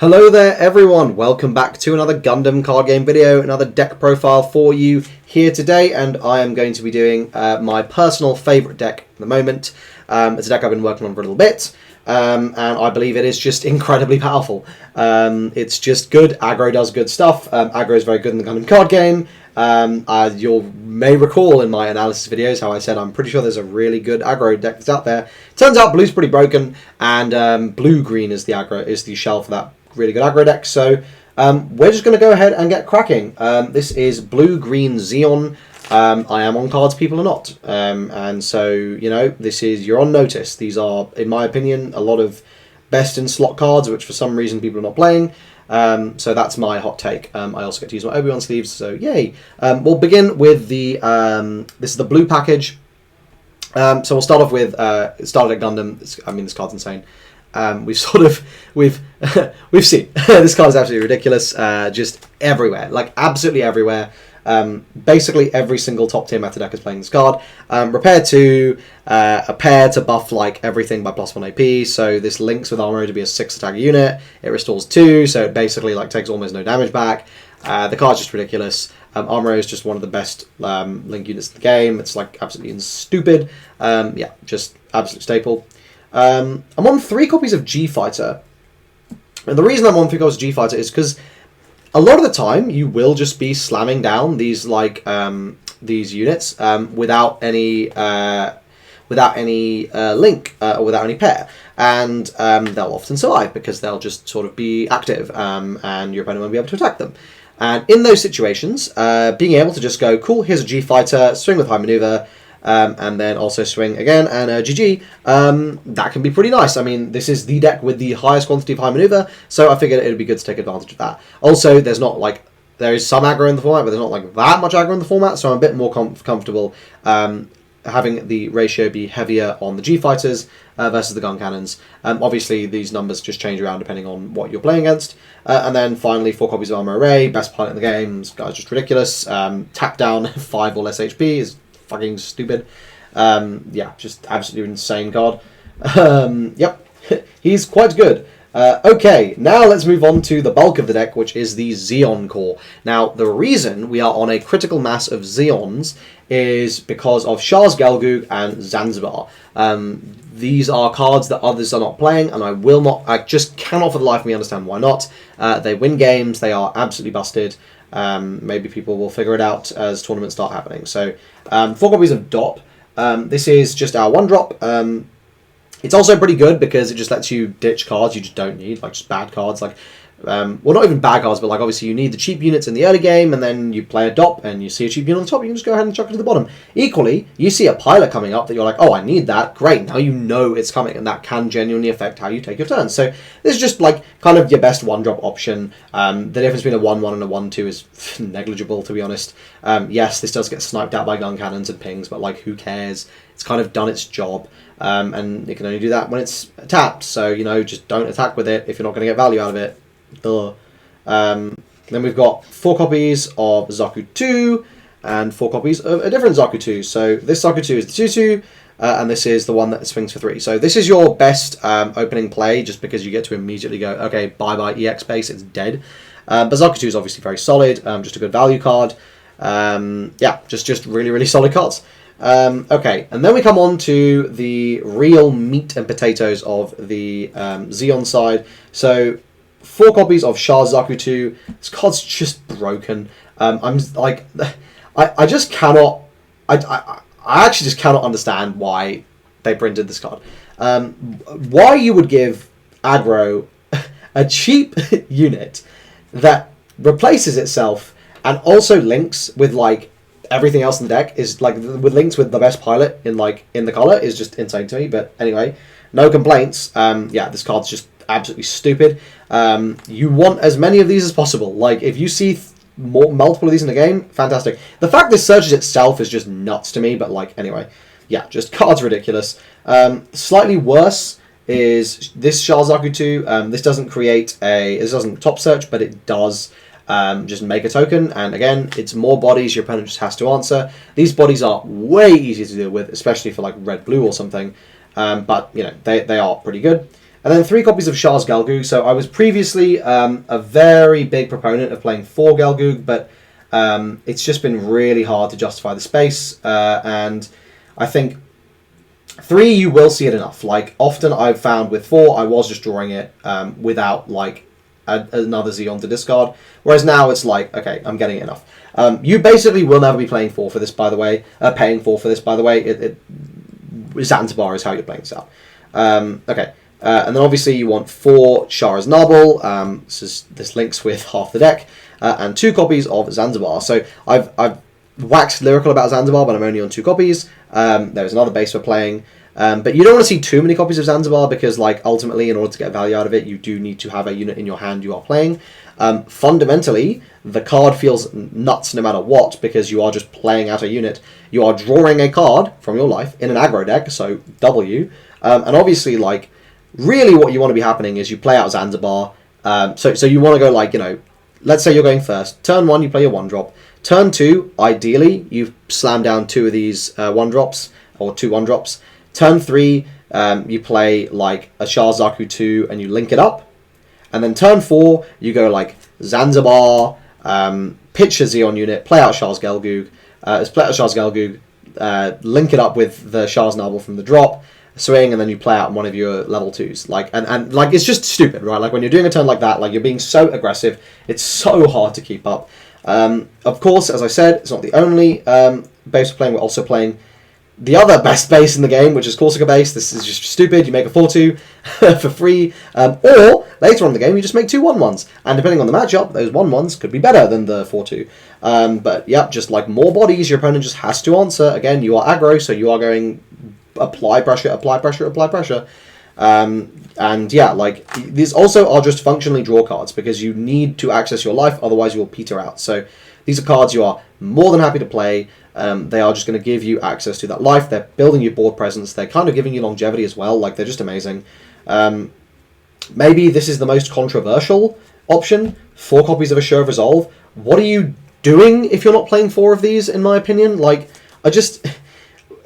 Hello there everyone, welcome back to another Gundam card game video, another deck profile for you here today, and I am going to be doing my personal favourite deck at the moment. It's a deck I've been working on for a little bit, and I believe it is just incredibly powerful. It's just good. Aggro does good stuff. Aggro is very good in the Gundam card game. You may recall in my analysis videos how I said I'm pretty sure there's a really good aggro deck that's out there. Turns out blue's pretty broken, and blue-green is the shell for that really good aggro deck. So we're just going to go ahead and get cracking. This is blue-green Zeon. I am on cards, people are not. And so, you know, you're on notice. These are, in my opinion, a lot of best in slot cards, which for some reason people are not playing. So that's my hot take. I also get to use my Obi-Wan sleeves, so yay. We'll begin with the, this is the blue package. So we'll start off with, started at Gundam. This card's insane. We've seen, this card is absolutely ridiculous, just everywhere, like absolutely everywhere. Basically every single top tier meta deck is playing this card. Repair 2, a pair to buff like everything by +1 AP, so this links with Armor to be a 6 attack unit. It restores 2, so it basically like takes almost no damage back. The card's just ridiculous. Armor is just one of the best link units in the game. It's like absolutely stupid. Yeah, just absolute staple. I'm on 3 copies of G-Fighter, and the reason I'm on 3 copies of G-Fighter is because a lot of the time you will just be slamming down these like these units without any link or without any pair, and they'll often survive because they'll just sort of be active, and your opponent won't be able to attack them. And in those situations, being able to just go, cool, here's a G-Fighter, swing with high maneuver, and then also swing again, and GG, that can be pretty nice. I mean, this is the deck with the highest quantity of high maneuver, so I figured it would be good to take advantage of that. Also, there is some aggro in the format, but there's not like that much aggro in the format, so I'm a bit more comfortable having the ratio be heavier on the G-Fighters versus the gun cannons. Obviously, these numbers just change around depending on what you're playing against. And then finally, 4 copies of Armor Array, best pilot in the game. This guy's just ridiculous. Tap down 5 or less HP is fucking stupid. Yeah, just absolutely insane card. Yep, he's quite good. Okay, now let's move on to the bulk of the deck, which is the Zeon core. Now, the reason we are on a critical mass of Zeons is because of Shah's Gelgoog and Zanzibar. These are cards that others are not playing, and I just cannot for the life of me understand why not. They win games, they are absolutely busted. Maybe people will figure it out as tournaments start happening. So, 4 copies of DOP. This is just our 1-drop. It's also pretty good because it just lets you ditch cards you just don't need, like just bad cards. Like, well, not even bad cards, but like obviously you need the cheap units in the early game, and then you play a DOP and you see a cheap unit on the top, you can just go ahead and chuck it to the bottom. Equally, you see a pilot coming up that you're like, oh, I need that. Great, now you know it's coming, and that can genuinely affect how you take your turns. So this is just like kind of your best 1-drop option. The difference between a 1-1 and a 1-2 is negligible, to be honest. Yes, this does get sniped out by gun cannons and pings, but like who cares? It's kind of done its job. And it can only do that when it's tapped, so, you know, just don't attack with it if you're not going to get value out of it. Duh. Then we've got 4 copies of Zaku 2, and 4 copies of a different Zaku 2. So this Zaku 2 is the 2-2, and this is the one that swings for 3. So this is your best opening play, just because you get to immediately go, okay, bye-bye EX base, it's dead. But Zaku 2 is obviously very solid, just a good value card. Yeah, just really, really solid cards. Okay, and then we come on to the real meat and potatoes of the Zeon side. So 4 copies of Shah's Zaku 2. This card's just broken. I'm like, I just cannot. I actually just cannot understand why they printed this card. Why you would give Aggro a cheap unit that replaces itself and also links with like everything else in the deck, is like with links with the best pilot in the color, is just insane to me. But anyway, no complaints. Yeah, this card's just absolutely stupid. You want as many of these as possible. Like if you see multiple of these in the game, fantastic. The fact this searches itself is just nuts to me. But like anyway, yeah, just cards ridiculous. Slightly worse is this Shah Zaku 2. This doesn't top search, but it does just make a token, and again, it's more bodies your opponent just has to answer. These bodies are way easier to deal with, especially for like red-blue or something, but you know, they are pretty good. And then 3 copies of Char's Gelgoog. So I was previously a very big proponent of playing 4 Gelgoog, but it's just been really hard to justify the space. And I think 3 you will see it enough. Like often I've found with 4 I was just drawing it without like another Zeon to discard. Whereas now it's like, okay, I'm getting it enough. You basically will never be playing 4 for this, by the way. Paying 4 for this, by the way. Zanzibar is how you're playing this out. Okay. And then obviously you want 4 Shara's Nabal. This links with half the deck. And 2 copies of Zanzibar. So I've waxed lyrical about Zanzibar, but I'm only on 2 copies. There's another base we're playing. But you don't want to see too many copies of Zanzibar because, like, ultimately, in order to get value out of it, you do need to have a unit in your hand you are playing. Fundamentally, the card feels nuts no matter what because you are just playing out a unit. You are drawing a card from your life in an aggro deck, so W. And obviously, like, really what you want to be happening is you play out Zanzibar. So you want to go, like, you know, let's say you're going first. Turn 1, you play your 1-drop. Turn 2, ideally, you slam down 2 of these 1-drops, or 2 1-drops. Turn 3, you play like a Shah Zaku 2 and you link it up. And then turn 4, you go like Zanzibar, pitch a Zeon unit, play out Shah's Gelgoog, link it up with the Shah's Nabal from the drop, swing, and then you play out one of your level 2s. Like and like it's just stupid, right? Like when you're doing a turn like that, like you're being so aggressive, it's so hard to keep up. Of course, as I said, it's not the only base we're playing. We're also playing the other best base in the game, which is Corsica base. This is just stupid. You make a 4-2 for free. Or, later on in the game, you just make 2 1-1s. And depending on the matchup, those 1-1s could be better than the 4-2. But, yeah, just like more bodies, your opponent just has to answer. Again, you are aggro, so you are going apply pressure, apply pressure, apply pressure. And, yeah, like, these also are just functionally draw cards because you need to access your life, otherwise you will peter out. So, these are cards you are more than happy to play. They are just going to give you access to that life. They're building your board presence. They're kind of giving you longevity as well. Like, they're just amazing. Maybe this is the most controversial option. 4 copies of Assure of Resolve. What are you doing if you're not playing 4 of these, in my opinion? Like,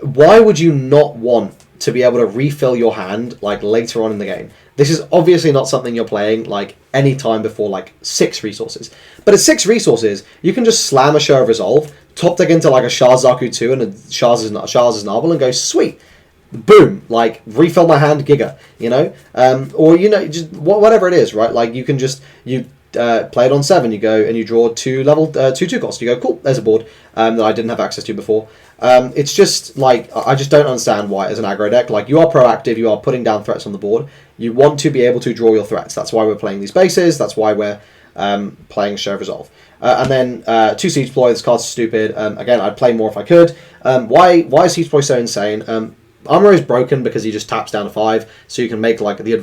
why would you not want to be able to refill your hand, like, later on in the game? This is obviously not something you're playing, like, any time before, like, 6 resources. But at 6 resources, you can just slam Assure of Resolve, top deck into, like, a Shah Zaku 2 and a Shah's Nabal and go, sweet, boom, like, refill my hand, giga, you know? Or, you know, just whatever it is, right? Like, you can just, play it on 7, you go and you draw 2 level 2/2 cost. You go, cool, there's a board that I didn't have access to before. It's just like I just don't understand why as an aggro deck, like you are proactive, you are putting down threats on the board. You want to be able to draw your threats. That's why we're playing these bases. That's why we're playing Show of Resolve. And then 2 Siege Ploy. This card's stupid. Again, I'd play more if I could. Why is Siege Ploy so insane? Armor is broken because he just taps down to 5, so you can make like the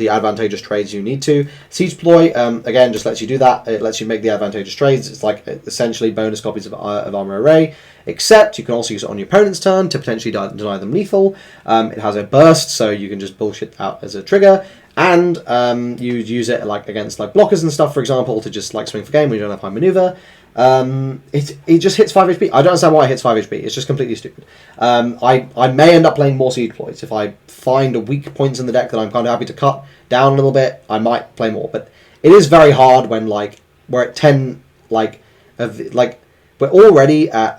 advantageous trades you need to. Siege Ploy, again, just lets you do that. It lets you make the advantageous trades. It's like essentially bonus copies of Armor Array, except you can also use it on your opponent's turn to potentially deny them lethal. It has a burst, so you can just bullshit out as a trigger. And you use it like against like blockers and stuff, for example, to just like swing for game when you don't have high maneuver. It just hits 5 HP. I don't understand why it hits 5 HP. It's just completely stupid. I may end up playing more Siege Ploys. If I find a weak points in the deck that I'm kind of happy to cut down a little bit, I might play more. But it is very hard when like we're at 10, like we're already at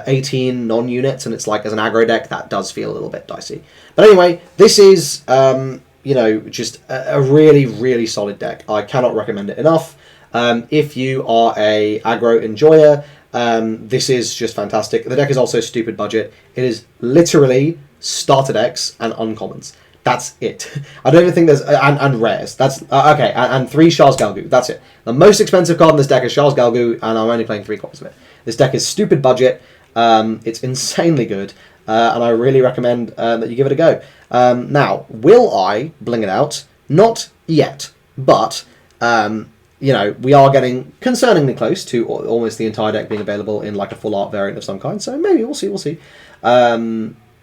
18 non-units, and it's like as an aggro deck that does feel a little bit dicey. But anyway, this is you know, just a really, really solid deck. I cannot recommend it enough. If you are a aggro enjoyer, this is just fantastic. The deck is also stupid budget. It is literally starter decks and uncommons. That's it. I don't even think there's and rares. That's okay. And 3 Shah's Galgoo. That's it. The most expensive card in this deck is Shah's Galgoo, and I'm only playing 3 copies of it. This deck is stupid budget. It's insanely good, and I really recommend that you give it a go. Now, will I bling it out? Not yet, but you know, we are getting concerningly close to almost the entire deck being available in like a full art variant of some kind. So maybe we'll see.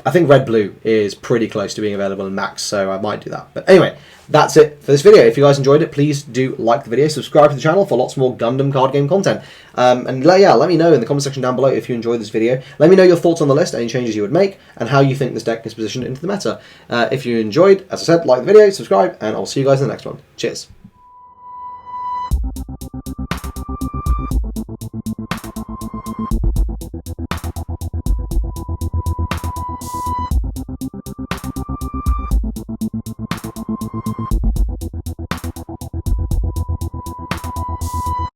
I think red-blue is pretty close to being available in Max, so I might do that. But anyway, that's it for this video. If you guys enjoyed it, please do like the video, subscribe to the channel for lots more Gundam card game content. And let me know in the comment section down below if you enjoyed this video. Let me know your thoughts on the list, any changes you would make, and how you think this deck is positioned into the meta. If you enjoyed, as I said, like the video, subscribe, and I'll see you guys in the next one. Cheers.